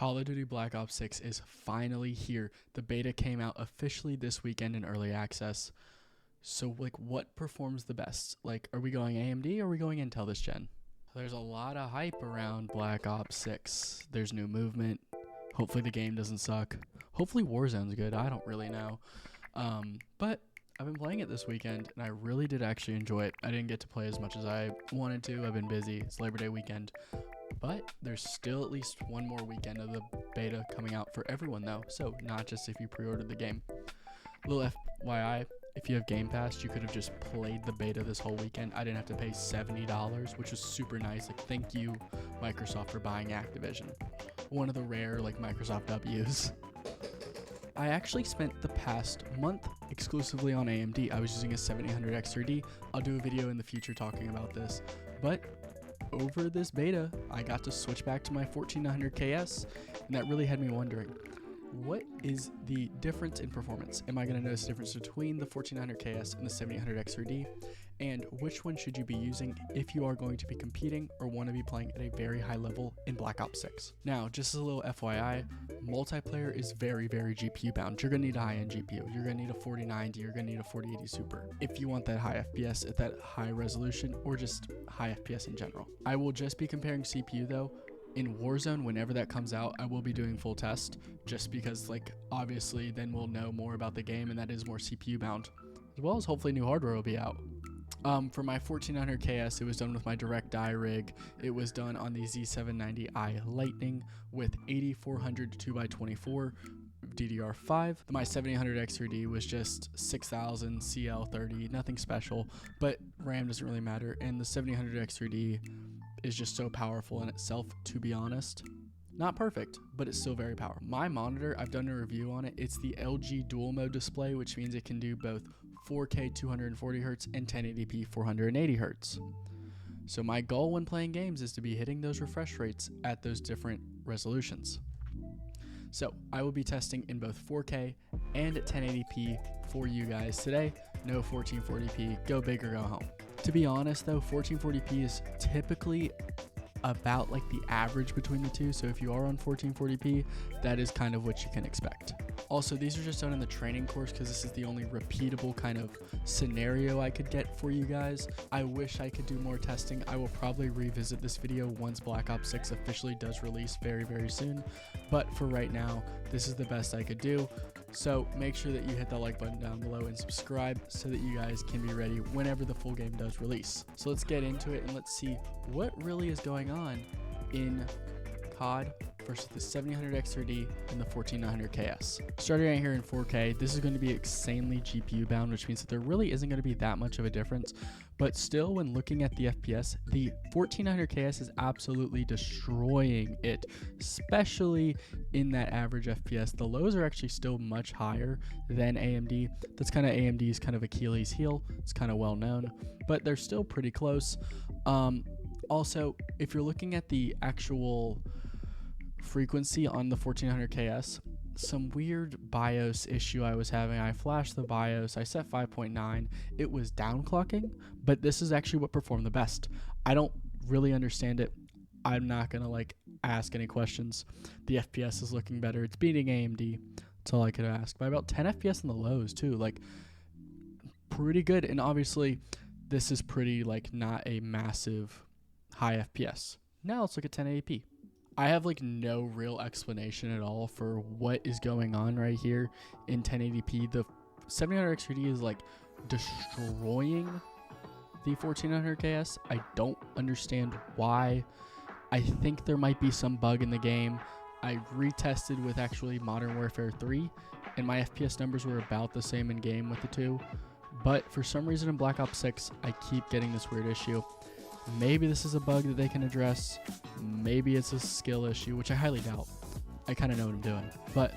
Call of Duty Black Ops 6 is finally here. The beta came out officially this weekend in early access. So, what performs the best? Are we going AMD or are we going Intel this gen? There's a lot of hype around Black Ops 6. There's new movement. Hopefully the game doesn't suck. Hopefully Warzone's good. I don't really know. But I've been playing it this weekend, and I really did actually enjoy it. I didn't get to play as much as I wanted to. I've been busy. It's Labor Day weekend. But there's still at least one more weekend of the beta coming out for everyone, though. So not just if you pre-ordered the game. Little FYI, if you have Game Pass, you could have just played the beta this whole weekend. I didn't have to pay $70, which was super nice. Thank you, Microsoft, for buying Activision. One of the rare, Microsoft W's. I actually spent the past month exclusively on AMD. I was using a 7800 X3D. I'll do a video in the future talking about this. But over this beta, I got to switch back to my 14900 KS, and that really had me wondering, what is the difference in performance? Am I going to notice a difference between the 14900 KS and the 7800 X3D? And which one should you be using if you are going to be competing or want to be playing at a very high level in Black Ops 6? Now, just as a little FYI, multiplayer is very, very GPU bound. You're going to need a high-end GPU. You're going to need a 4090. You're going to need a 4080 Super if you want that high FPS at that high resolution or just high FPS in general. I will just be comparing CPU though. In Warzone, whenever that comes out, I will be doing full test just because, obviously then we'll know more about the game, and that is more CPU bound, as well as hopefully new hardware will be out. For my 14900 KS, it was done with my direct die rig. It was done on the Z790i Lightning with 8400 2x24 DDR5. My 7800 X3D was just 6000 CL30, nothing special, but RAM doesn't really matter, and the 7800 X3D is just so powerful in itself, to be honest. Not perfect, but it's still very powerful. My monitor, I've done a review on it. It's the LG dual mode display, which means it can do both 4K 240Hz and 1080p 480Hz. So my goal when playing games is to be hitting those refresh rates at those different resolutions. So I will be testing in both 4K and at 1080p for you guys today. No 1440p, go big or go home. To be honest though, 1440p is typically about the average between the two. So if you are on 1440p, that is kind of what you can expect. Also, these are just done in the training course because this is the only repeatable kind of scenario I could get for you guys. I wish I could do more testing. I will probably revisit this video once Black Ops 6 officially does release very, very soon. But for right now, this is the best I could do. So make sure that you hit that like button down below and subscribe so that you guys can be ready whenever the full game does release. So let's get into it and let's see what really is going on in COD versus the 7800 X3D and the 14900 KS. Starting right here in 4K, this is going to be insanely GPU bound, which means that there really isn't going to be that much of a difference. But still, when looking at the FPS, the 1400 KS is absolutely destroying it, especially in that average FPS. The lows are actually still much higher than AMD. That's kind of AMD's kind of Achilles heel. It's kind of well known, but they're still pretty close. Also, if you're looking at the actual frequency on the 1400 KS, some weird BIOS issue I was having. I flashed the BIOS, I set 5.9, it was downclocking, but this is actually what performed the best. I don't really understand it. I'm not gonna ask any questions. The FPS is looking better. It's beating AMD. That's all I could ask. By about 10 FPS in the lows too, pretty good. And obviously this is pretty not a massive high FPS. Now let's look at 1080p. I have no real explanation at all for what is going on right here in 1080p. The 7800 X3D is destroying the 1400 KS. I don't understand why. I think there might be some bug in the game. I retested with actually Modern Warfare 3 and my FPS numbers were about the same in game with the two. But for some reason in Black Ops 6, I keep getting this weird issue. Maybe this is a bug that they can address. Maybe it's a skill issue, which I highly doubt. I kind of know what I'm doing. But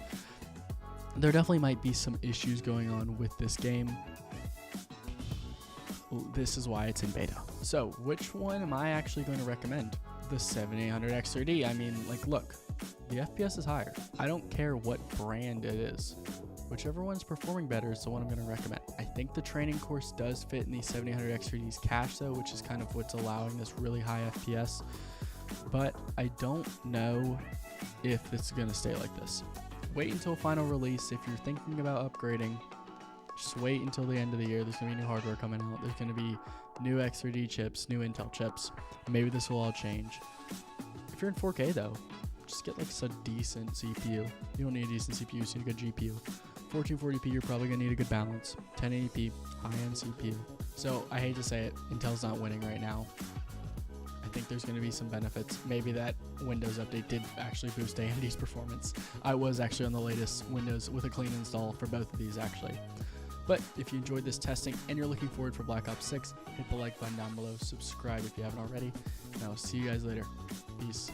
there definitely might be some issues going on with this game. This is why it's in beta. So which one am I actually going to recommend? The 7800 X3D. I mean, look, the FPS is higher. I don't care what brand it is. Whichever one's performing better is the one I'm going to recommend. I think the training course does fit in the 7800 X3D's cache though, which is kind of what's allowing this really high FPS. But I don't know if it's going to stay like this. Wait until final release. If you're thinking about upgrading, just wait until the end of the year. There's going to be new hardware coming out. There's going to be new X3D chips, new Intel chips. Maybe this will all change. If you're in 4K though, just get like a decent CPU. You don't need a decent CPU, so you need a good GPU. 1440p, you're probably going to need a good balance. 1080p, high-end CPU. So I hate to say it, Intel's not winning right now. I think there's going to be some benefits. Maybe that Windows update did actually boost AMD's performance. I was actually on the latest Windows with a clean install for both of these actually. But if you enjoyed this testing and you're looking forward for Black Ops 6, hit the like button down below, subscribe if you haven't already, and I will see you guys later. Peace.